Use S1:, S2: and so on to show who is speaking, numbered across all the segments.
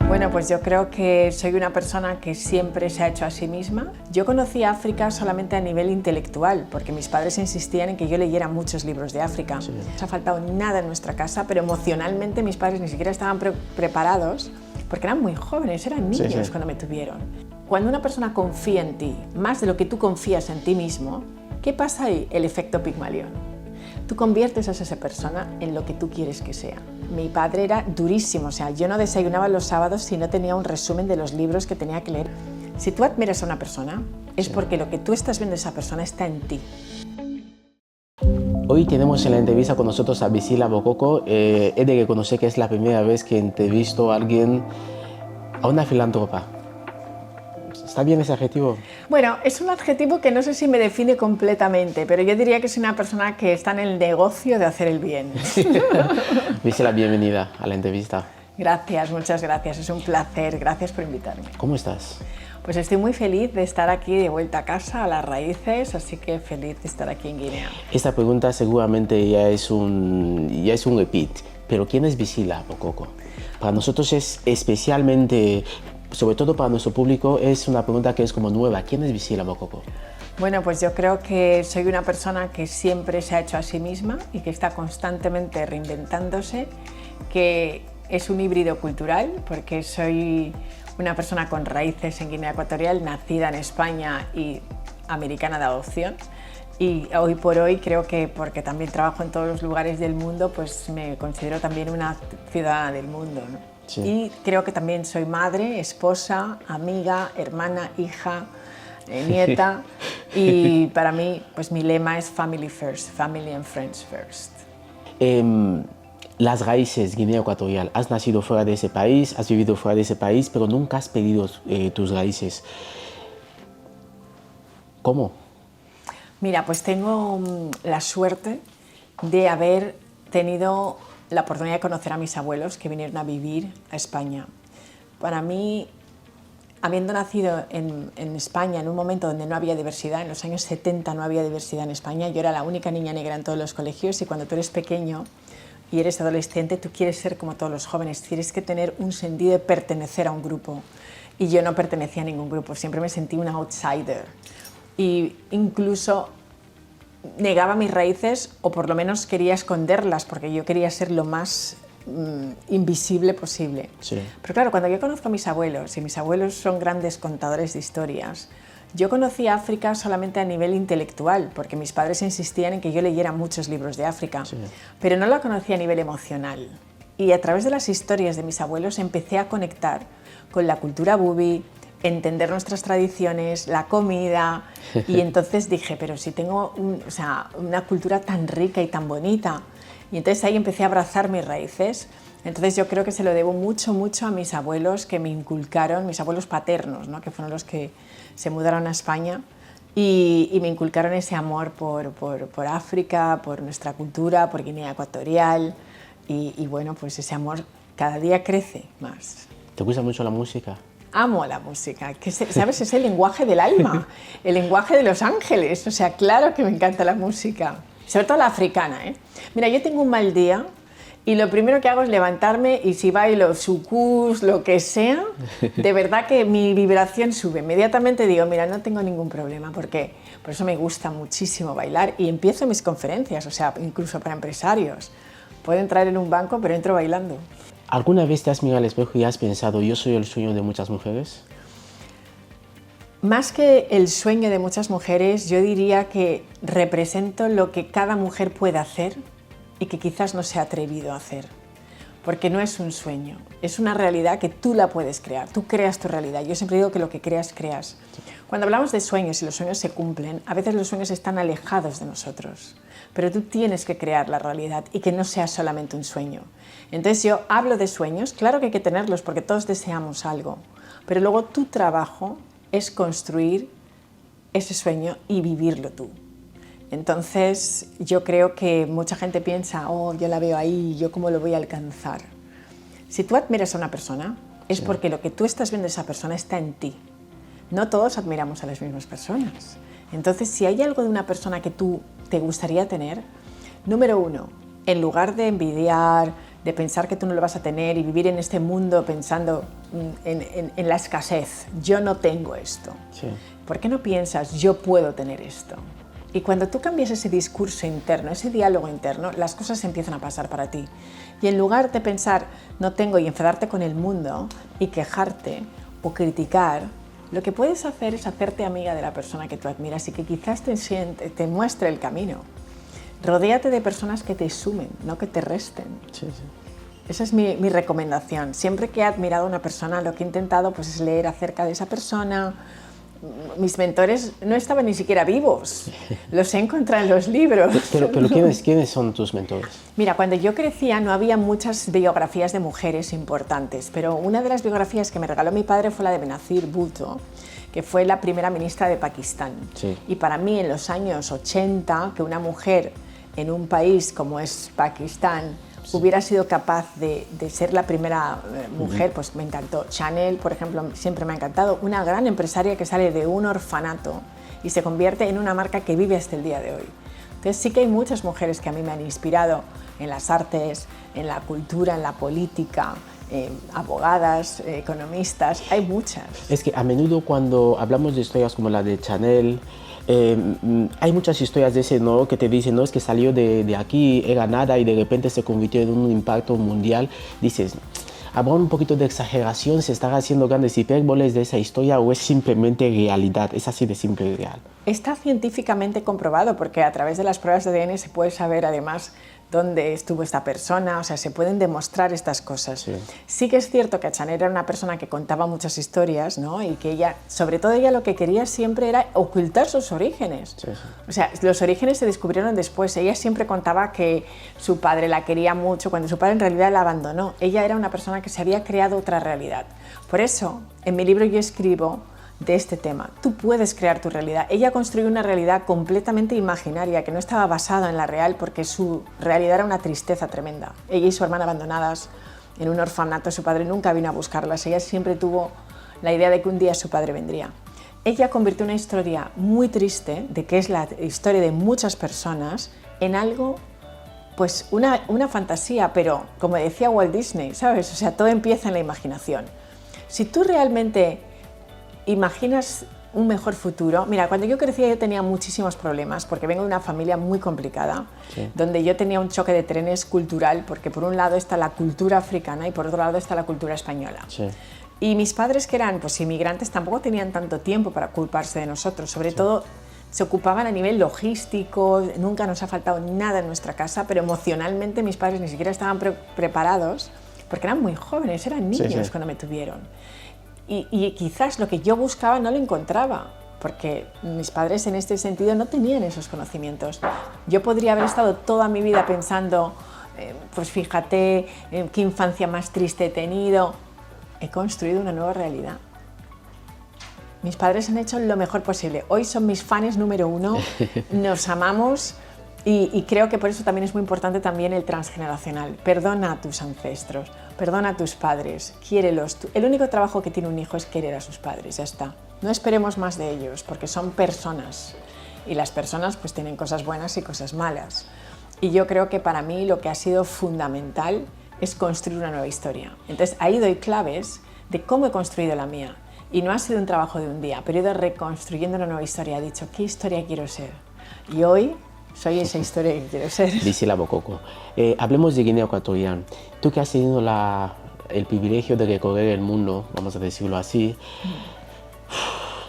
S1: Bueno, pues yo creo que soy una persona que siempre se ha hecho a sí misma. Yo conocí África solamente a nivel intelectual, porque mis padres insistían en que yo leyera muchos libros de África.
S2: Sí.
S1: No ha faltado nada en nuestra casa, pero emocionalmente mis padres ni siquiera estaban preparados, porque eran muy jóvenes, eran niños cuando me tuvieron. Cuando una persona confía en ti, más de lo que tú confías en ti mismo, ¿qué pasa ahí? El efecto Pigmalión. Tú conviertes a esa persona en lo que tú quieres que sea. Mi padre era durísimo, o sea, yo no desayunaba los sábados si no tenía un resumen de los libros que tenía que leer. Si tú admiras a una persona, es porque lo que tú estás viendo de esa persona está en ti.
S2: Hoy tenemos en la entrevista con nosotros a Visila Bokoko. He de reconocer que es la primera vez que entrevisto a alguien, a una filántropa. ¿Está bien ese adjetivo?
S1: Bueno, es un adjetivo que no sé si me define completamente, pero yo diría que soy una persona que está en el negocio de hacer el bien.
S2: Visila, bienvenida a la entrevista.
S1: Gracias, muchas gracias, es un placer, gracias por invitarme.
S2: ¿Cómo estás?
S1: Pues estoy muy feliz de estar aquí de vuelta a casa, a las raíces, así que feliz de estar aquí en Guinea.
S2: Esta pregunta seguramente ya es un repeat, pero ¿quién es Visila Bokoko? Para nosotros es especialmente, sobre todo para nuestro público, es una pregunta que es como nueva. ¿Quién es Visila Bokoko?
S1: Bueno, pues yo creo que soy una persona que siempre se ha hecho a sí misma y que está constantemente reinventándose, que es un híbrido cultural, porque soy una persona con raíces en Guinea Ecuatorial, nacida en España y americana de adopción. Y hoy por hoy creo que, porque también trabajo en todos los lugares del mundo, pues me considero también una ciudadana del mundo, ¿no?
S2: Sí.
S1: Y creo que también soy madre, esposa, amiga, hermana, hija, nieta. Y para mí, pues mi lema es Family First, Family and Friends First.
S2: Las raíces Guinea Ecuatorial. Has nacido fuera de ese país, has vivido fuera de ese país, pero nunca has perdido tus raíces. ¿Cómo?
S1: Mira, pues tengo la suerte de haber tenido la oportunidad de conocer a mis abuelos que vinieron a vivir a España. Para mí, habiendo nacido en España en un momento donde no había diversidad, en los años 70 no había diversidad en España, yo era la única niña negra en todos los colegios, y cuando tú eres pequeño y eres adolescente, tú quieres ser como todos los jóvenes, tienes que tener un sentido de pertenecer a un grupo. Y yo no pertenecía a ningún grupo, siempre me sentí una outsider. Y incluso negaba mis raíces, o por lo menos quería esconderlas, porque yo quería ser lo más invisible posible.
S2: Sí.
S1: Pero claro, cuando yo conozco a mis abuelos, y mis abuelos son grandes contadores de historias, yo conocí África solamente a nivel intelectual, porque mis padres insistían en que yo leyera muchos libros de África, pero no la conocí a nivel emocional. Y a través de las historias de mis abuelos empecé a conectar con la cultura bubi, entender nuestras tradiciones, la comida, y entonces dije, pero si tengo una cultura tan rica y tan bonita. Y entonces ahí empecé a abrazar mis raíces. Entonces yo creo que se lo debo mucho, mucho a mis abuelos que me inculcaron, mis abuelos paternos, ¿no? Que fueron los que se mudaron a España y me inculcaron ese amor por África, por nuestra cultura, por Guinea Ecuatorial, y bueno, pues ese amor cada día crece más.
S2: ¿Te gusta mucho la música?
S1: Amo la música, que ¿sabes? Es el lenguaje del alma, el lenguaje de los ángeles, o sea, claro que me encanta la música, sobre todo la africana, ¿eh? Mira, yo tengo un mal día y lo primero que hago es levantarme, y si bailo sucús, lo que sea, de verdad que mi vibración sube. Inmediatamente digo, mira, no tengo ningún problema, porque por eso me gusta muchísimo bailar, y empiezo mis conferencias, o sea, incluso para empresarios. Puedo entrar en un banco, pero entro bailando.
S2: ¿Alguna vez te has mirado al espejo y has pensado, yo soy el sueño de muchas mujeres?
S1: Más que el sueño de muchas mujeres, yo diría que represento lo que cada mujer puede hacer y que quizás no se ha atrevido a hacer. Porque no es un sueño, es una realidad que tú la puedes crear, tú creas tu realidad. Yo siempre digo que lo que creas, creas. Cuando hablamos de sueños y los sueños se cumplen, a veces los sueños están alejados de nosotros, pero tú tienes que crear la realidad y que no sea solamente un sueño. Entonces yo hablo de sueños, claro que hay que tenerlos porque todos deseamos algo, pero luego tu trabajo es construir ese sueño y vivirlo tú. Entonces yo creo que mucha gente piensa, oh, yo la veo ahí, ¿yo cómo lo voy a alcanzar? Si tú admiras a una persona, es porque lo que tú estás viendo de esa persona está en ti. No todos admiramos a las mismas personas. Entonces, si hay algo de una persona que tú te gustaría tener, número uno, en lugar de envidiar, de pensar que tú no lo vas a tener y vivir en este mundo pensando en la escasez, yo no tengo esto.
S2: Sí.
S1: ¿Por qué no piensas, yo puedo tener esto? Y cuando tú cambias ese discurso interno, ese diálogo interno, las cosas empiezan a pasar para ti. Y en lugar de pensar, no tengo, y enfadarte con el mundo, y quejarte o criticar, lo que puedes hacer es hacerte amiga de la persona que tú admiras y que quizás te muestre el camino. Rodéate de personas que te sumen, no que te resten.
S2: Sí, sí.
S1: Esa es mi recomendación. Siempre que he admirado a una persona, lo que he intentado pues, es leer acerca de esa persona. Mis mentores no estaban ni siquiera vivos, los he encontrado en los libros.
S2: Pero ¿quiénes son tus mentores?
S1: Mira, cuando yo crecía no había muchas biografías de mujeres importantes, pero una de las biografías que me regaló mi padre fue la de Benazir Bhutto, que fue la primera ministra de Pakistán.
S2: Sí.
S1: Y para mí en los años 80, que una mujer en un país como es Pakistán hubiera sido capaz de ser la primera mujer, pues me encantó. Chanel, por ejemplo, siempre me ha encantado. Una gran empresaria que sale de un orfanato y se convierte en una marca que vive hasta el día de hoy. Entonces sí que hay muchas mujeres que a mí me han inspirado en las artes, en la cultura, en la política, abogadas, economistas, hay muchas.
S2: Es que a menudo cuando hablamos de historias como la de Chanel, hay muchas historias de ese, ¿no? Que te dicen, no, es que salió de aquí, era nada y de repente se convirtió en un impacto mundial. Dices, ¿habrá un poquito de exageración? ¿Se están haciendo grandes hipérboles de esa historia o es simplemente realidad? Es así de simple y real.
S1: Está científicamente comprobado porque a través de las pruebas de ADN se puede saber además dónde estuvo esta persona, o sea, se pueden demostrar estas cosas.
S2: Sí.
S1: Sí que es cierto que Chanel era una persona que contaba muchas historias, ¿no? Y que ella, sobre todo ella lo que quería siempre era ocultar sus orígenes.
S2: Sí, sí.
S1: O sea, los orígenes se descubrieron después. Ella siempre contaba que su padre la quería mucho, cuando su padre en realidad la abandonó. Ella era una persona que se había creado otra realidad. Por eso, en mi libro yo escribo de este tema. Tú puedes crear tu realidad. Ella construyó una realidad completamente imaginaria que no estaba basada en la real porque su realidad era una tristeza tremenda. Ella y su hermana abandonadas en un orfanato, su padre nunca vino a buscarlas. Ella siempre tuvo la idea de que un día su padre vendría. Ella convirtió una historia muy triste, de que es la historia de muchas personas, en algo, pues una fantasía, pero como decía Walt Disney, ¿sabes? O sea, todo empieza en la imaginación. Si tú realmente imaginas un mejor futuro. Mira, cuando yo crecía yo tenía muchísimos problemas porque vengo de una familia muy complicada, sí, donde yo tenía un choque de trenes cultural porque por un lado está la cultura africana y por otro lado está la cultura española. Sí. Y mis padres, que eran pues inmigrantes, tampoco tenían tanto tiempo para ocuparse de nosotros, sobre todo se ocupaban a nivel logístico, nunca nos ha faltado nada en nuestra casa, pero emocionalmente mis padres ni siquiera estaban preparados porque eran muy jóvenes, eran niños cuando me tuvieron. Y quizás lo que yo buscaba no lo encontraba, porque mis padres en este sentido no tenían esos conocimientos. Yo podría haber estado toda mi vida pensando, pues fíjate, qué infancia más triste he tenido. He construido una nueva realidad. Mis padres han hecho lo mejor posible. Hoy son mis fans número uno, nos amamos. Y creo que por eso también es muy importante también el transgeneracional. Perdona a tus ancestros, perdona a tus padres, quiérelos. El único trabajo que tiene un hijo es querer a sus padres, ya está. No esperemos más de ellos, porque son personas. Y las personas pues tienen cosas buenas y cosas malas. Y yo creo que para mí lo que ha sido fundamental es construir una nueva historia. Entonces ahí doy claves de cómo he construido la mía. Y no ha sido un trabajo de un día, pero he ido reconstruyendo una nueva historia. He dicho, ¿qué historia quiero ser? Y hoy soy esa historia que quiero ser.
S2: Dice la Bococo. Hablemos de Guinea Ecuatorial. Tú que has tenido el privilegio de recorrer el mundo, vamos a decirlo así,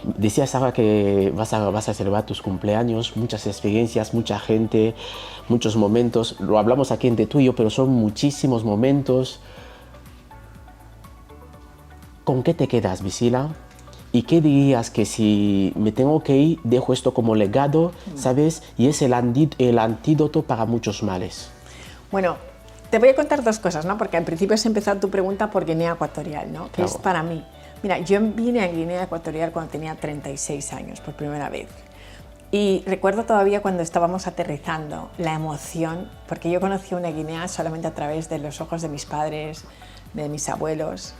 S2: decías ahora que vas a celebrar tus cumpleaños, muchas experiencias, mucha gente, muchos momentos. Lo hablamos aquí entre tú y yo, pero son muchísimos momentos. ¿Con qué te quedas, Visila? ¿Y qué dirías que si me tengo que ir, dejo esto como legado, ¿sabes? Y es el antídoto para muchos males.
S1: Bueno, te voy a contar dos cosas, ¿no? Porque al principio has empezado tu pregunta por Guinea Ecuatorial, ¿no? Que es para mí. Mira, yo vine a Guinea Ecuatorial cuando tenía 36 años, por primera vez. Y recuerdo todavía cuando estábamos aterrizando, la emoción, porque yo conocí una Guinea solamente a través de los ojos de mis padres, de mis abuelos,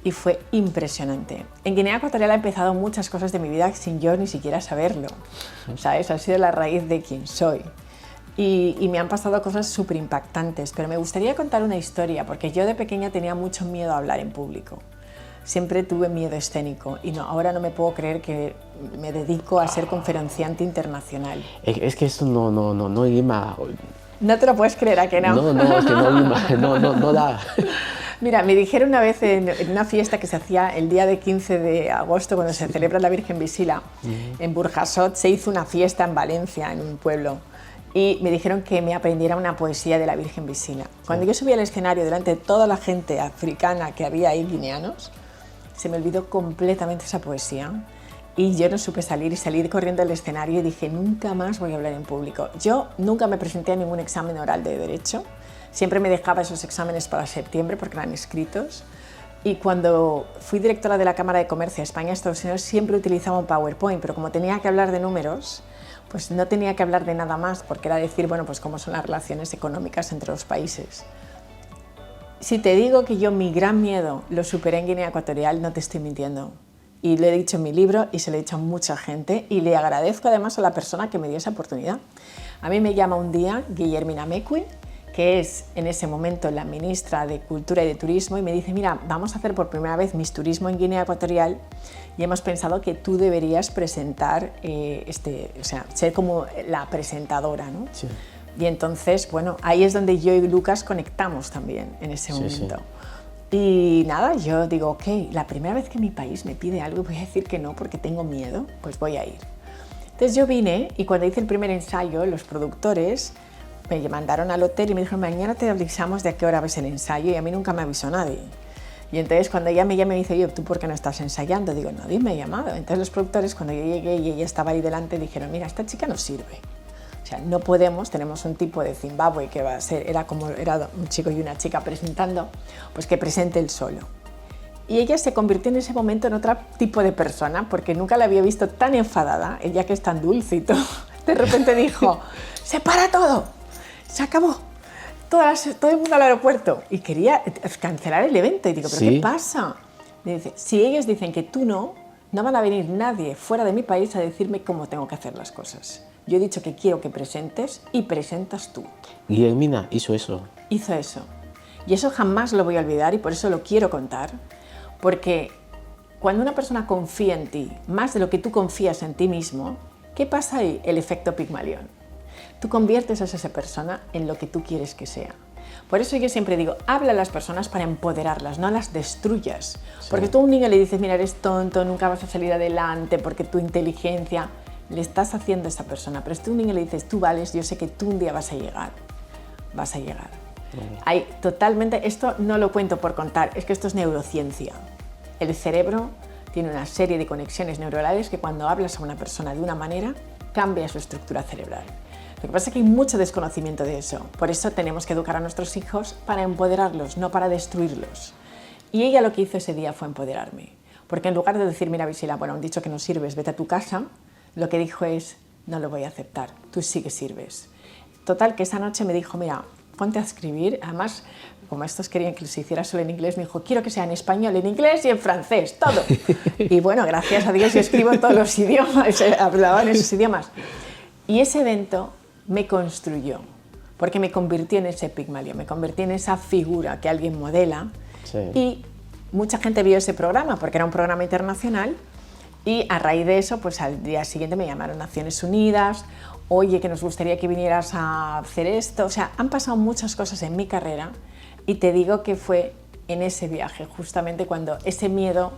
S1: y fue impresionante. En Guinea Ecuatorial ha empezado muchas cosas de mi vida sin yo ni siquiera saberlo, ¿sabes? Ha sido la raíz de quien soy. Y me han pasado cosas súper impactantes, pero me gustaría contar una historia, porque yo de pequeña tenía mucho miedo a hablar en público. siempre tuve miedo escénico y ahora no me puedo creer que me dedico a ser conferenciante internacional.
S2: Es que esto no rima.
S1: No te lo puedes creer, ¿a que no?
S2: No, es que no rima, no da.
S1: Mira, me dijeron una vez en una fiesta que se hacía el día de 15 de agosto, cuando se celebra la Virgen Visila, en Burjasot, se hizo una fiesta en Valencia, en un pueblo, y me dijeron que me aprendiera una poesía de la Virgen Visila. Cuando yo subí al escenario delante de toda la gente africana que había ahí, guineanos, se me olvidó completamente esa poesía y yo no supe salir y salí corriendo del escenario y dije, nunca más voy a hablar en público. Yo nunca me presenté a ningún examen oral de Derecho, siempre me dejaba esos exámenes para septiembre porque eran escritos, y cuando fui directora de la Cámara de Comercio de España y Estados Unidos siempre utilizaba un PowerPoint, pero como tenía que hablar de números, pues no tenía que hablar de nada más, porque era decir, bueno, pues cómo son las relaciones económicas entre los países. Si te digo que yo mi gran miedo lo superé en Guinea Ecuatorial, no te estoy mintiendo. Y lo he dicho en mi libro y se lo he dicho a mucha gente y le agradezco además a la persona que me dio esa oportunidad. A mí me llama un día Guillermina Mequi, que es en ese momento la ministra de Cultura y de Turismo, y me dice, mira, vamos a hacer por primera vez Miss Turismo en Guinea Ecuatorial y hemos pensado que tú deberías presentar, ser como la presentadora, ¿no?
S2: Sí.
S1: Y entonces, bueno, ahí es donde yo y Lucas conectamos también en ese momento. Sí. Y nada, yo digo, ok, la primera vez que mi país me pide algo voy a decir que no porque tengo miedo, pues voy a ir. Entonces yo vine y cuando hice el primer ensayo, los productores me mandaron al hotel y me dijeron, mañana te avisamos de a qué hora ves el ensayo, y a mí nunca me avisó nadie. Y entonces cuando ella me llama y me dice, oye, ¿tú por qué no estás ensayando? Digo, nadie me ha llamado. Entonces los productores, cuando yo llegué y ella estaba ahí delante, dijeron, mira, esta chica no sirve. O sea, no podemos, tenemos un tipo de Zimbabue que va a ser, era un chico y una chica presentando, pues que presente él solo. Y ella se convirtió en ese momento en otro tipo de persona, porque nunca la había visto tan enfadada, ella que es tan dulce y todo, de repente dijo, se para todo, se acabó, todo el mundo al aeropuerto, y quería cancelar el evento, y digo, ¿pero qué pasa? Y dice, si ellos dicen que tú no van a venir nadie fuera de mi país a decirme cómo tengo que hacer las cosas. Yo he dicho que quiero que presentes y presentas tú.
S2: Guillermina hizo eso.
S1: Hizo eso. Y eso jamás lo voy a olvidar y por eso lo quiero contar. Porque cuando una persona confía en ti, más de lo que tú confías en ti mismo, ¿qué pasa ahí? El efecto Pigmalión. Tú conviertes a esa persona en lo que tú quieres que sea. Por eso yo siempre digo, habla a las personas para empoderarlas, no las destruyas. Sí. Porque tú a un niño le dices, mira, eres tonto, nunca vas a salir adelante porque tu inteligencia... Le estás haciendo a esa persona, pero si tú a un niño le dices, tú vales, yo sé que tú un día vas a llegar. Vas a llegar. Hay totalmente, esto no lo cuento por contar, es que esto es neurociencia. El cerebro tiene una serie de conexiones neuronales que cuando hablas a una persona de una manera, cambia su estructura cerebral. Lo que pasa es que hay mucho desconocimiento de eso. Por eso tenemos que educar a nuestros hijos para empoderarlos, no para destruirlos. Y ella lo que hizo ese día fue empoderarme. Porque en lugar de decir, mira, Visila, bueno, han dicho que no sirves, vete a tu casa, lo que dijo es, no lo voy a aceptar, tú sí que sirves. Total, que esa noche me dijo, mira, ponte a escribir. Además, como estos querían que se hiciera solo en inglés, me dijo, quiero que sea en español, en inglés y en francés, todo. Y bueno, gracias a Dios yo escribo en todos los idiomas, hablaba en esos idiomas. Y ese evento me construyó, porque me convirtió en ese Pigmalión, me convirtió en esa figura que alguien modela. Sí. Y mucha gente vio ese programa, porque era un programa internacional. Y a raíz de eso, pues al día siguiente me llamaron Naciones Unidas, oye, que nos gustaría que vinieras a hacer esto. O sea, han pasado muchas cosas en mi carrera y te digo que fue en ese viaje, justamente cuando ese miedo...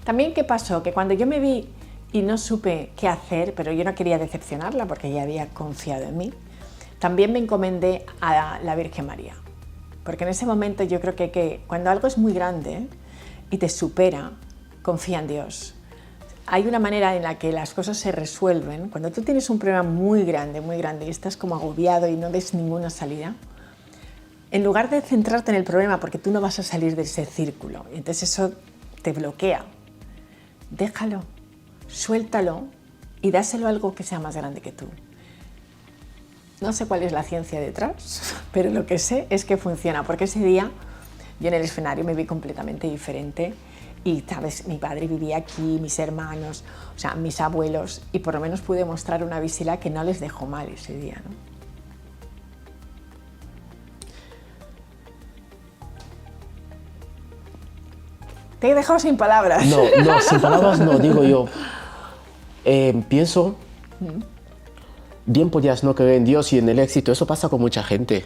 S1: También, ¿qué pasó? Que cuando yo me vi y no supe qué hacer, pero yo no quería decepcionarla porque ella había confiado en mí, también me encomendé a la Virgen María. Porque en ese momento yo creo que cuando algo es muy grande y te supera, confía en Dios. Hay una manera en la que las cosas se resuelven. Cuando tú tienes un problema muy grande y estás como agobiado y no ves ninguna salida, en lugar de centrarte en el problema, porque tú no vas a salir de ese círculo, y entonces eso te bloquea, déjalo, suéltalo y dáselo a algo que sea más grande que tú. No sé cuál es la ciencia detrás, pero lo que sé es que funciona, porque ese día yo en el escenario me vi completamente diferente. Y, ¿sabes? Mi padre vivía aquí, mis hermanos, o sea, mis abuelos, y por lo menos pude mostrar una Visila que no les dejó mal ese día, ¿no? Te he dejado sin palabras.
S2: No, sin palabras no, digo yo. Pienso, bien podías no creer en Dios y en el éxito, eso pasa con mucha gente.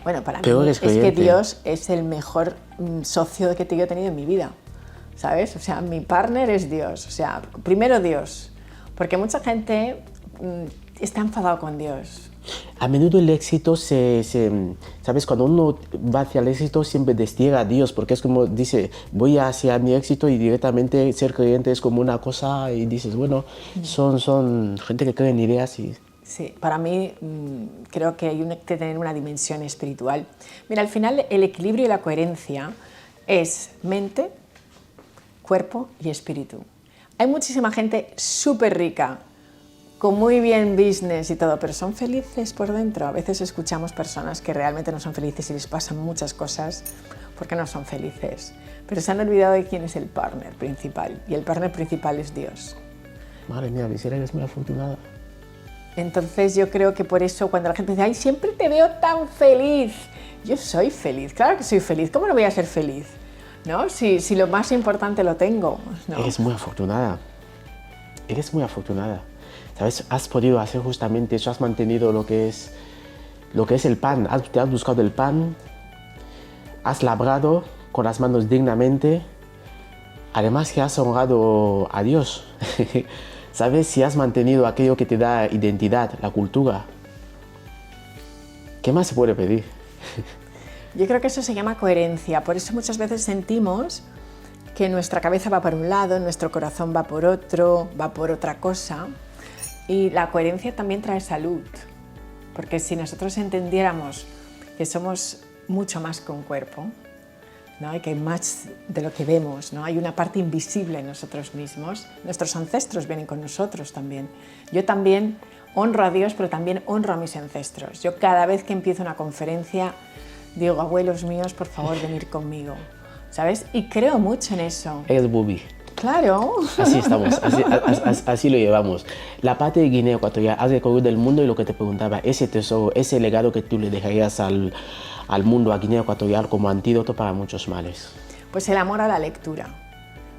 S1: Bueno, para
S2: Pero
S1: mí
S2: eres
S1: es que
S2: creyente.
S1: Dios es el mejor socio que yo he tenido en mi vida, ¿sabes? O sea, mi partner es Dios, o sea, primero Dios, porque mucha gente está enfadado con Dios.
S2: A menudo el éxito ¿sabes? Cuando uno va hacia el éxito siempre destiega a Dios, porque es como dice, voy hacia mi éxito y directamente ser creyente es como una cosa y dices, bueno, son gente que cree en ideas y...
S1: Sí, para mí creo que hay que tener una dimensión espiritual. Mira, al final el equilibrio y la coherencia es mente, cuerpo y espíritu. Hay muchísima gente súper rica, con muy bien business y todo, pero son felices por dentro. A veces escuchamos personas que realmente no son felices y les pasan muchas cosas porque no son felices. Pero se han olvidado de quién es el partner principal, y el partner principal es Dios.
S2: Madre mía, Visera, eres muy afortunada.
S1: Entonces yo creo que por eso cuando la gente dice, ¡ay, siempre te veo tan feliz! Yo soy feliz, claro que soy feliz. ¿Cómo no voy a ser feliz? ¿No? Si lo más importante lo tengo, ¿no?
S2: Eres muy afortunada. Eres muy afortunada. ¿Sabes? Has podido hacer justamente eso, has mantenido lo que es el pan. Te has buscado el pan, has labrado con las manos dignamente. Además que has honrado a Dios. ¿Sabes? Si has mantenido aquello que te da identidad, la cultura. ¿Qué más se puede pedir?
S1: Yo creo que eso se llama coherencia. Por eso muchas veces sentimos que nuestra cabeza va por un lado, nuestro corazón va por otro, va por otra cosa. Y la coherencia también trae salud. Porque si nosotros entendiéramos que somos mucho más que un cuerpo, ¿no? Y que hay más de lo que vemos, ¿no? Hay una parte invisible en nosotros mismos. Nuestros ancestros vienen con nosotros también. Yo también honro a Dios, pero también honro a mis ancestros. Yo cada vez que empiezo una conferencia digo, abuelos míos, por favor, venid conmigo, ¿sabes? Y creo mucho en eso.
S2: Eres Bubi.
S1: Claro.
S2: Así estamos, así lo llevamos. La parte de Guinea Ecuatorial, has recorrido el mundo y lo que te preguntaba, ese tesoro, ese legado que tú le dejarías al mundo, a Guinea Ecuatorial, como antídoto para muchos males.
S1: Pues el amor a la lectura.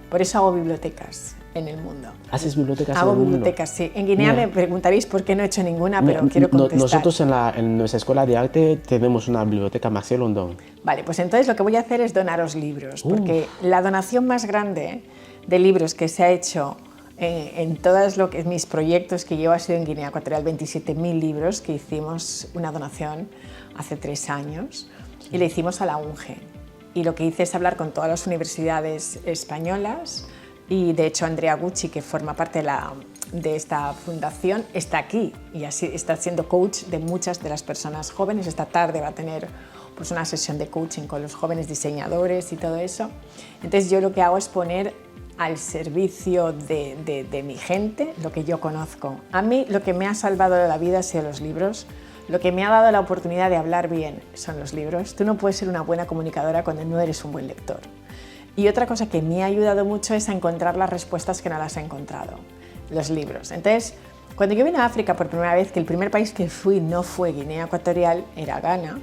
S1: Por eso hago bibliotecas en el mundo.
S2: ¿Haces bibliotecas
S1: Hago
S2: en el mundo?
S1: bibliotecas, sí. En Guinea
S2: Mira.
S1: me preguntaréis por qué no he hecho ninguna, pero quiero contestar.
S2: Nosotros en nuestra escuela de arte tenemos una biblioteca Marcel London.
S1: Vale, pues entonces lo que voy a hacer es donaros libros, porque la donación más grande de libros que se ha hecho en todos mis proyectos que llevo ha sido en Guinea Ecuatorial, 27.000 libros que hicimos una donación hace 3 años y le hicimos a la UNGE. Y lo que hice es hablar con todas las universidades españolas y de hecho Andrea Gucci, que forma parte de esta fundación, está aquí y así está siendo coach de muchas de las personas jóvenes. Esta tarde va a tener pues, una sesión de coaching con los jóvenes diseñadores y todo eso. Entonces yo lo que hago es poner al servicio de mi gente lo que yo conozco. A mí lo que me ha salvado la vida han sido los libros. Lo que me ha dado la oportunidad de hablar bien son los libros. Tú no puedes ser una buena comunicadora cuando no eres un buen lector. Y otra cosa que me ha ayudado mucho es a encontrar las respuestas que no las he encontrado, los libros. Entonces, cuando yo vine a África por primera vez, que el primer país que fui no fue Guinea Ecuatorial, era Ghana,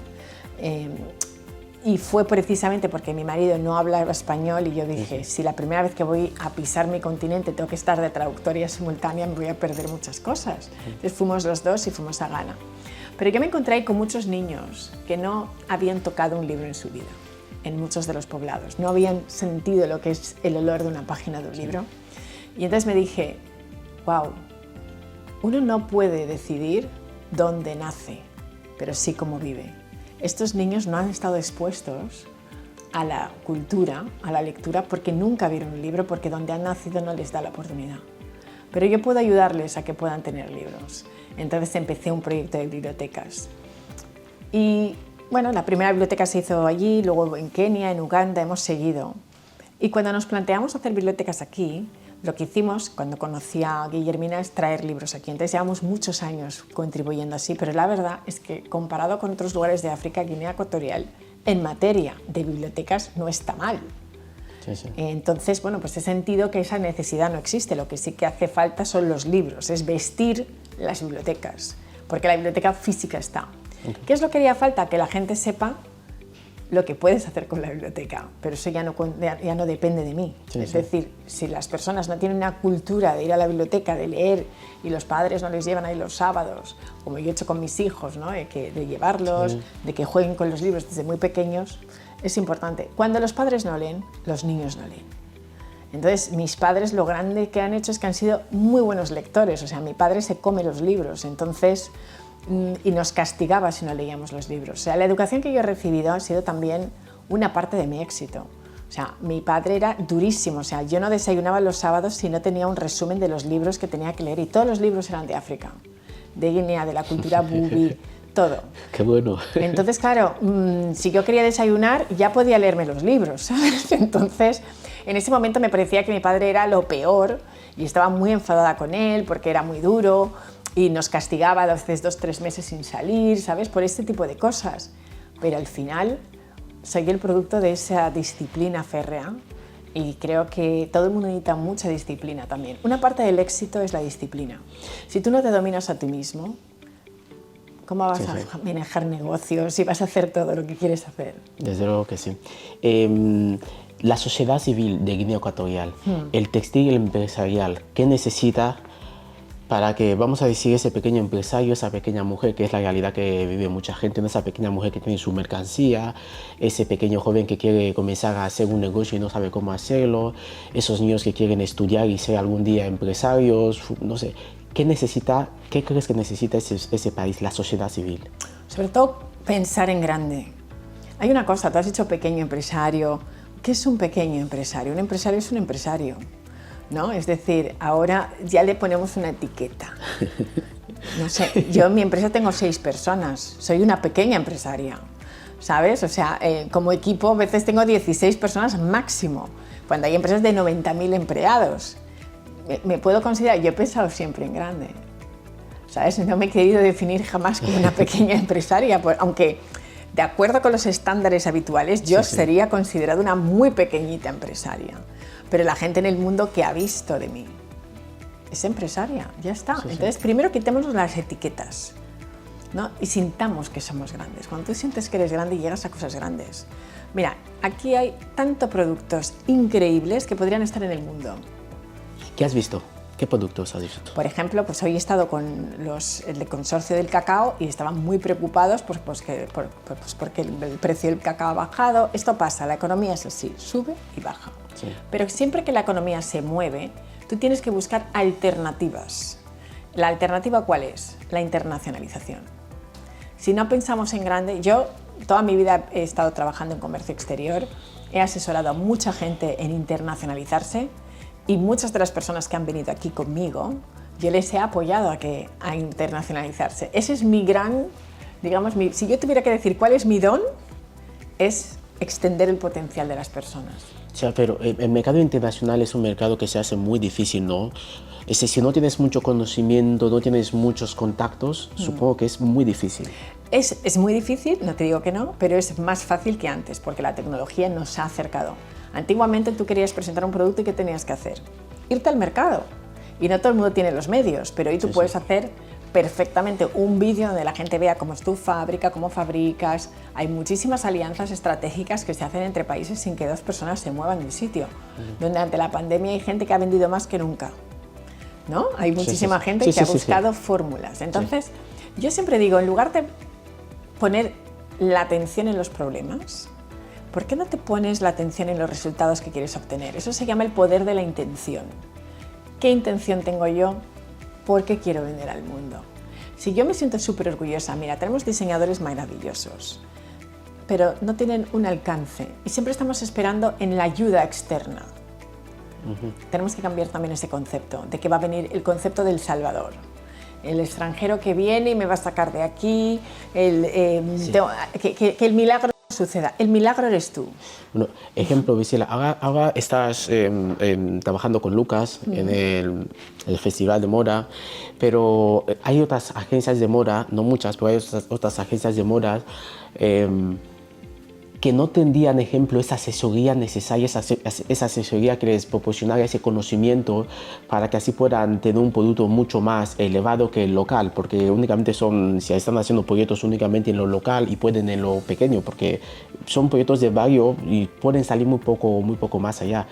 S1: y fue precisamente porque mi marido no hablaba español y yo dije, si la primera vez que voy a pisar mi continente tengo que estar de traductoria simultánea, me voy a perder muchas cosas. Entonces fuimos los dos y fuimos a Ghana. Pero yo me encontré ahí con muchos niños que no habían tocado un libro en su vida, en muchos de los poblados, no habían sentido lo que es el olor de una página de un libro. Y entonces me dije, wow, uno no puede decidir dónde nace, pero sí cómo vive. Estos niños no han estado expuestos a la cultura, a la lectura, porque nunca vieron un libro, porque donde han nacido no les da la oportunidad. Pero yo puedo ayudarles a que puedan tener libros. Entonces empecé un proyecto de bibliotecas. Y bueno, la primera biblioteca se hizo allí, luego en Kenia, en Uganda, hemos seguido. Y cuando nos planteamos hacer bibliotecas aquí, lo que hicimos cuando conocí a Guillermina es traer libros aquí. Entonces llevamos muchos años contribuyendo así, pero la verdad es que comparado con otros lugares de África, Guinea Ecuatorial, en materia de bibliotecas no está mal.
S2: Sí, sí.
S1: Entonces, bueno, pues he sentido que esa necesidad no existe. Lo que sí que hace falta son los libros, es vestir las bibliotecas, porque la biblioteca física está. Okay. ¿Qué es lo que haría falta? Que la gente sepa lo que puedes hacer con la biblioteca, pero eso ya no depende de mí.
S2: Sí,
S1: es
S2: sí.
S1: decir, si las personas no tienen una cultura de ir a la biblioteca, de leer, y los padres no les llevan ahí los sábados, como yo he hecho con mis hijos, ¿no? de llevarlos,
S2: Sí.
S1: de que jueguen con los libros desde muy pequeños, es importante. Cuando los padres no leen, los niños no leen. Entonces, mis padres lo grande que han hecho es que han sido muy buenos lectores. O sea, mi padre se come los libros, entonces, y nos castigaba si no leíamos los libros. O sea, la educación que yo he recibido ha sido también una parte de mi éxito. O sea, mi padre era durísimo. O sea, yo no desayunaba los sábados si no tenía un resumen de los libros que tenía que leer. Y todos los libros eran de África, de Guinea, de la cultura bubi, todo.
S2: Qué bueno.
S1: Entonces, claro, si yo quería desayunar, ya podía leerme los libros, ¿sabes? Entonces, en ese momento me parecía que mi padre era lo peor y estaba muy enfadada con él porque era muy duro y nos castigaba a veces 2 o 3 meses sin salir, ¿sabes? Por este tipo de cosas. Pero al final soy el producto de esa disciplina férrea y creo que todo el mundo necesita mucha disciplina también. Una parte del éxito es la disciplina. Si tú no te dominas a ti mismo, ¿cómo vas a manejar negocios y vas a hacer todo lo que quieres hacer?
S2: Desde luego que sí. La sociedad civil de Guinea Ecuatorial, el textil empresarial, ¿qué necesita para que, vamos a decir, ese pequeño empresario, esa pequeña mujer, que es la realidad que vive mucha gente, ¿no? Esa pequeña mujer que tiene su mercancía, ese pequeño joven que quiere comenzar a hacer un negocio y no sabe cómo hacerlo, esos niños que quieren estudiar y ser algún día empresarios, no sé, ¿qué crees que necesita ese país, la sociedad civil?
S1: Sobre todo pensar en grande. Hay una cosa, tú has dicho pequeño empresario. ¿Qué es un pequeño empresario? Un empresario es un empresario, ¿no? Es decir, ahora ya le ponemos una etiqueta. No sé, yo en mi empresa tengo 6 personas, soy una pequeña empresaria, ¿sabes? O sea, como equipo a veces tengo 16 personas máximo, cuando hay empresas de 90.000 empleados. Me puedo considerar, yo he pensado siempre en grande, ¿sabes? No me he querido definir jamás como una pequeña empresaria, aunque de acuerdo con los estándares habituales yo sería considerada una muy pequeñita empresaria, pero la gente en el mundo que ha visto de mí es empresaria, ya está. Entonces primero quitémonos las etiquetas, ¿no? Y sintamos que somos grandes. Cuando tú sientes que eres grande y llegas a cosas grandes. Mira, aquí hay tantos productos increíbles que podrían estar en el mundo.
S2: ¿Qué has visto? ¿Qué productos has visto?
S1: Por ejemplo, pues hoy he estado con el consorcio del cacao y estaban muy preocupados porque el precio del cacao ha bajado. Esto pasa, la economía es así, sube y baja.
S2: Sí.
S1: Pero siempre que la economía se mueve, tú tienes que buscar alternativas. ¿La alternativa cuál es? La internacionalización. Si no pensamos en grande, yo toda mi vida he estado trabajando en comercio exterior, he asesorado a mucha gente en internacionalizarse. Y muchas de las personas que han venido aquí conmigo, yo les he apoyado a internacionalizarse. Ese es mi gran, digamos, si yo tuviera que decir cuál es mi don, es extender el potencial de las personas.
S2: O sea, pero el mercado internacional es un mercado que se hace muy difícil, ¿no? Es decir, si no tienes mucho conocimiento, no tienes muchos contactos, supongo que es muy difícil.
S1: Es muy difícil, no te digo que no, pero es más fácil que antes, porque la tecnología nos ha acercado. Antiguamente tú querías presentar un producto y ¿qué tenías que hacer? Irte al mercado. Y no todo el mundo tiene los medios, pero hoy tú puedes hacer perfectamente un vídeo donde la gente vea cómo es tu fábrica, cómo fabricas. Hay muchísimas alianzas estratégicas que se hacen entre países sin que 2 personas se muevan del sitio. Donde ante la pandemia hay gente que ha vendido más que nunca, ¿no? Hay muchísima gente que ha buscado fórmulas. Entonces, yo siempre digo, en lugar de poner la atención en los problemas, ¿por qué no te pones la atención en los resultados que quieres obtener? Eso se llama el poder de la intención. ¿Qué intención tengo yo? ¿Por qué quiero vender al mundo? Si yo me siento súper orgullosa, mira, tenemos diseñadores maravillosos, pero no tienen un alcance y siempre estamos esperando en la ayuda externa. Tenemos que cambiar también ese concepto, de que va a venir el concepto del salvador. El extranjero que viene y me va a sacar de aquí, que el milagro suceda. El milagro eres tú.
S2: Bueno, ejemplo, Visela, ahora estás trabajando con Lucas en el Festival de Moda, pero hay otras agencias de moda, no muchas, pero hay otras agencias de moda que no tendrían, ejemplo, esa asesoría necesaria, esa asesoría que les proporcionara ese conocimiento para que así puedan tener un producto mucho más elevado que el local, porque únicamente si están haciendo proyectos únicamente en lo local y pueden en lo pequeño, porque son proyectos de barrio y pueden salir muy poco más allá.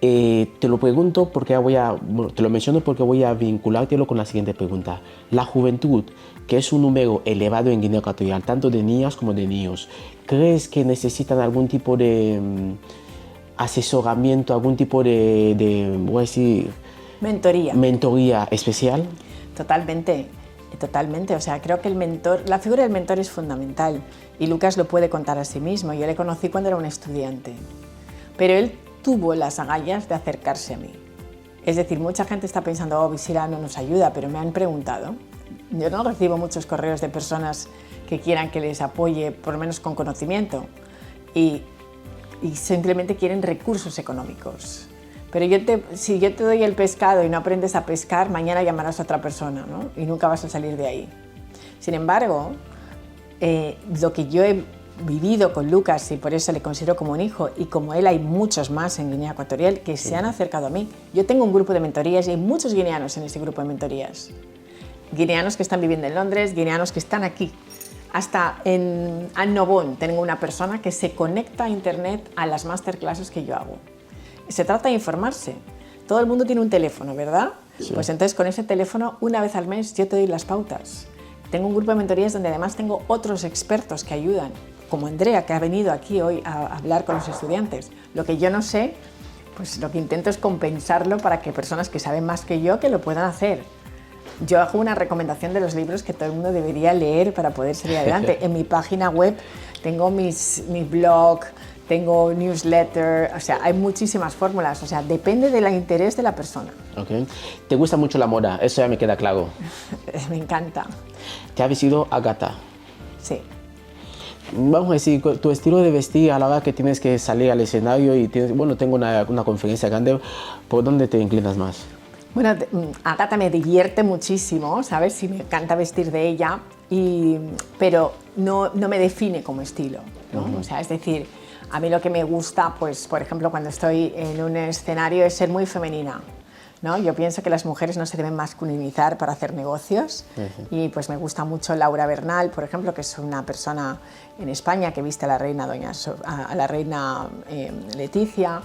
S2: Te lo pregunto porque te lo menciono porque voy a vinculártelo con la siguiente pregunta. La juventud, que es un número elevado en Guinea Ecuatorial, tanto de niñas como de niños, ¿crees que necesitan algún tipo de asesoramiento, algún tipo voy a decir, mentoría especial?
S1: Totalmente, totalmente. O sea, creo que la figura del mentor es fundamental y Lucas lo puede contar a sí mismo. Yo le conocí cuando era un estudiante, pero él tuvo las agallas de acercarse a mí. Es decir, mucha gente está pensando, oh, Visila no nos ayuda, pero me han preguntado. Yo no recibo muchos correos de personas que quieran que les apoye, por lo menos con conocimiento, y simplemente quieren recursos económicos. Pero si yo te doy el pescado y no aprendes a pescar, mañana llamarás a otra persona, ¿no? Y nunca vas a salir de ahí. Sin embargo, lo que yo he vivido con Lucas, y por eso le considero como un hijo, y como él hay muchos más en Guinea Ecuatorial que se han acercado a mí. Yo tengo un grupo de mentorías y hay muchos guineanos en ese grupo de mentorías. Guineanos que están viviendo en Londres, guineanos que están aquí. Hasta en Annobón tengo una persona que se conecta a internet a las masterclasses que yo hago. Se trata de informarse. Todo el mundo tiene un teléfono, ¿verdad? Sí. Pues entonces con ese teléfono, una vez al mes, yo te doy las pautas. Tengo un grupo de mentorías donde además tengo otros expertos que ayudan, como Andrea, que ha venido aquí hoy a hablar con los estudiantes. Lo que yo no sé, pues lo que intento es compensarlo para que personas que saben más que yo, que lo puedan hacer. Yo hago una recomendación de los libros que todo el mundo debería leer para poder salir adelante. En mi página web tengo mi blog, tengo newsletter, o sea, hay muchísimas fórmulas, o sea, depende del interés de la persona.
S2: Okay. ¿Te gusta mucho la moda? Eso ya me queda claro.
S1: Me encanta.
S2: ¿Te ha vestido Agatha?
S1: Sí.
S2: Vamos a decir, tu estilo de vestir a la hora que tienes que salir al escenario y tengo una conferencia grande, ¿por dónde te inclinas más?
S1: Bueno, Agatha me divierte muchísimo, ¿sabes? Sí, me encanta vestir de ella, pero no me define como estilo, ¿no? O sea, es decir, a mí lo que me gusta, pues, por ejemplo, cuando estoy en un escenario es ser muy femenina, ¿no? Yo pienso que las mujeres no se deben masculinizar para hacer negocios y pues me gusta mucho Laura Bernal, por ejemplo, que es una persona en España que viste a la reina, Leticia.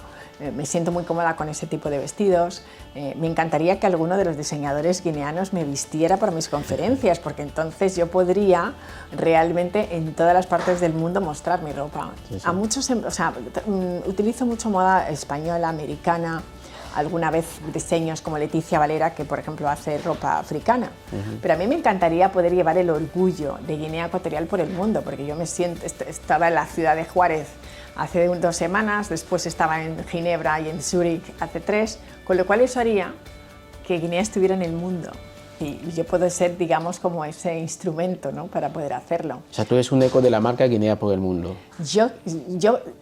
S1: Me siento muy cómoda con ese tipo de vestidos. Me encantaría que alguno de los diseñadores guineanos me vistiera para mis conferencias, porque entonces yo podría realmente en todas las partes del mundo mostrar mi ropa. Sí, sí. A muchos, o sea, utilizo mucho moda española, americana, alguna vez diseños como Leticia Valera, que por ejemplo hace ropa africana. Pero a mí me encantaría poder llevar el orgullo de Guinea Ecuatorial por el mundo, porque yo estaba en la ciudad de Juárez hace 2 semanas, después estaba en Ginebra y en Zúrich hace 3, con lo cual eso haría que Guinea estuviera en el mundo. Y yo puedo ser, digamos, como ese instrumento, ¿no?, para poder hacerlo.
S2: O sea, tú eres un eco de la marca Guinea por el mundo.
S1: Yo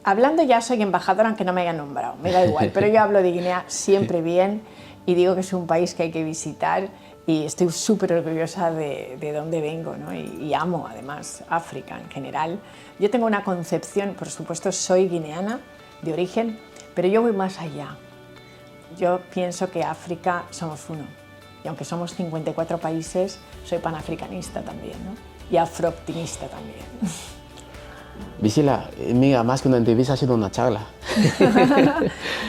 S1: hablando ya soy embajadora, aunque no me hayan nombrado, me da igual, pero yo hablo de Guinea siempre bien y digo que es un país que hay que visitar y estoy súper orgullosa de dónde vengo, ¿no? Y amo, además, África en general. Yo tengo una concepción, por supuesto, soy guineana de origen, pero yo voy más allá. Yo pienso que África somos uno. Y aunque somos 54 países, soy panafricanista también, ¿no? Y afrooptimista también.
S2: Visila, mira, más que una entrevista ha sido una charla.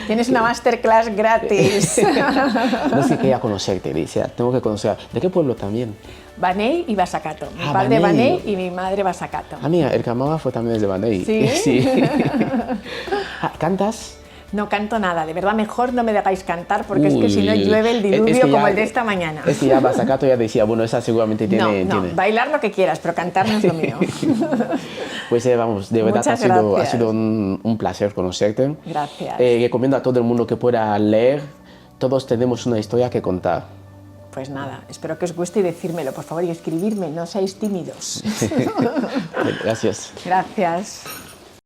S1: Tienes una masterclass gratis.
S2: No sé, quería conocerte, Visila, tengo que conocer. ¿De qué pueblo también?
S1: Banej y Basacato. Mi padre de Banej y mi madre Basacato.
S2: Ah, mira, el camarógrafo también es de Banej.
S1: ¿Sí?
S2: Sí. ¿Cantas?
S1: No canto nada, de verdad mejor no me dejáis cantar porque es que si no llueve el diluvio como el de esta mañana.
S2: Es que ya Basacato ya decía, bueno, esa seguramente tiene...
S1: No, bailar lo que quieras, pero cantar no es lo mío.
S2: Pues vamos, de verdad ha sido un placer conocerte.
S1: Gracias.
S2: Recomiendo a todo el mundo que pueda leer, todos tenemos una historia que contar.
S1: Pues nada, espero que os guste y decírmelo, por favor, y escribirme, no seáis tímidos.
S2: Gracias.
S1: Gracias.